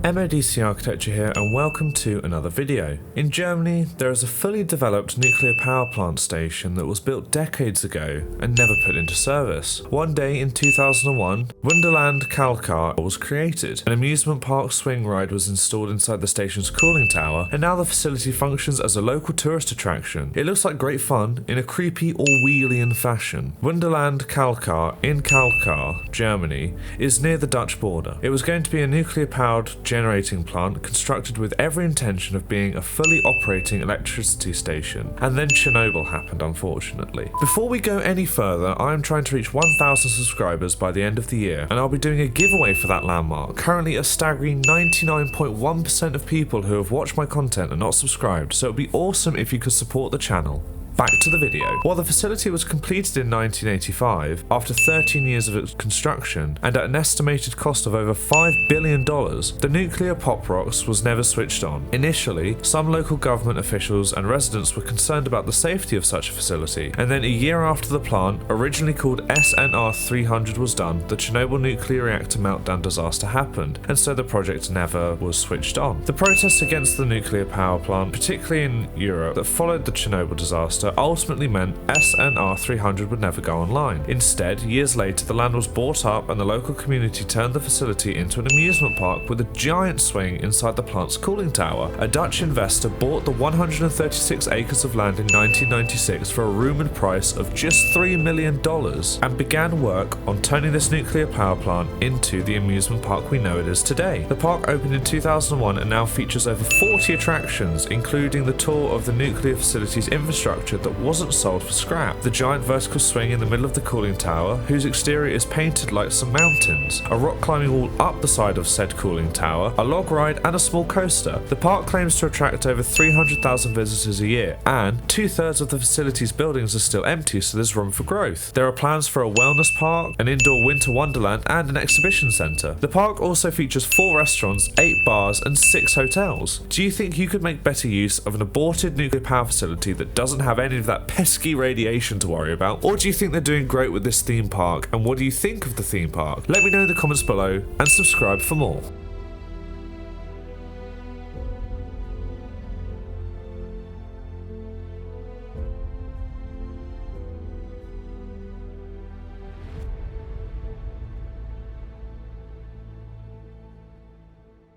MODC Architecture here, and welcome to another video. In Germany, there is a fully developed nuclear power plant station that was built decades ago and never put into service. One day in 2001, Wunderland Kalkar was created. An amusement park swing ride was installed inside the station's cooling tower, and now the facility functions as a local tourist attraction. It looks like great fun in a creepy Orwellian fashion. Wunderland Kalkar in Kalkar, Germany, is near the Dutch border. It was going to be a nuclear-powered generating plant constructed with every intention of being a fully operating electricity station, and then Chernobyl happened, unfortunately. Before we go any further, I am trying to reach 1,000 subscribers by the end of the year, and I'll be doing a giveaway for that landmark. Currently a staggering 99.1% of people who have watched my content are not subscribed, so it would be awesome if you could support the channel. Back to the video. While the facility was completed in 1985, after 13 years of its construction, and at an estimated cost of over $5 billion, the nuclear pop rocks was never switched on. Initially, some local government officials and residents were concerned about the safety of such a facility, and then a year after the plant, originally called SNR 300, was done, the Chernobyl nuclear reactor meltdown disaster happened, and so the project never was switched on. The protests against the nuclear power plant, particularly in Europe, that followed the Chernobyl disaster ultimately meant SNR 300 would never go online. Instead, years later, the land was bought up and the local community turned the facility into an amusement park with a giant swing inside the plant's cooling tower. A Dutch investor bought the 136 acres of land in 1996 for a rumoured price of just $3 million and began work on turning this nuclear power plant into the amusement park we know it is today. The park opened in 2001 and now features over 40 attractions, including the tour of the nuclear facility's infrastructure that wasn't sold for scrap, the giant vertical swing in the middle of the cooling tower, whose exterior is painted like some mountains, a rock climbing wall up the side of said cooling tower, a log ride, and a small coaster. The park claims to attract over 300,000 visitors a year, and 2/3 of the facility's buildings are still empty, so there's room for growth. There are plans for a wellness park, an indoor winter wonderland, and an exhibition centre. The park also features 4 restaurants, 8 bars, and 6 hotels. Do you think you could make better use of an aborted nuclear power facility that doesn't have any of that pesky radiation to worry about? Or do you think they're doing great with this theme park? And what do you think of the theme park? Let me know in the comments below and subscribe for more.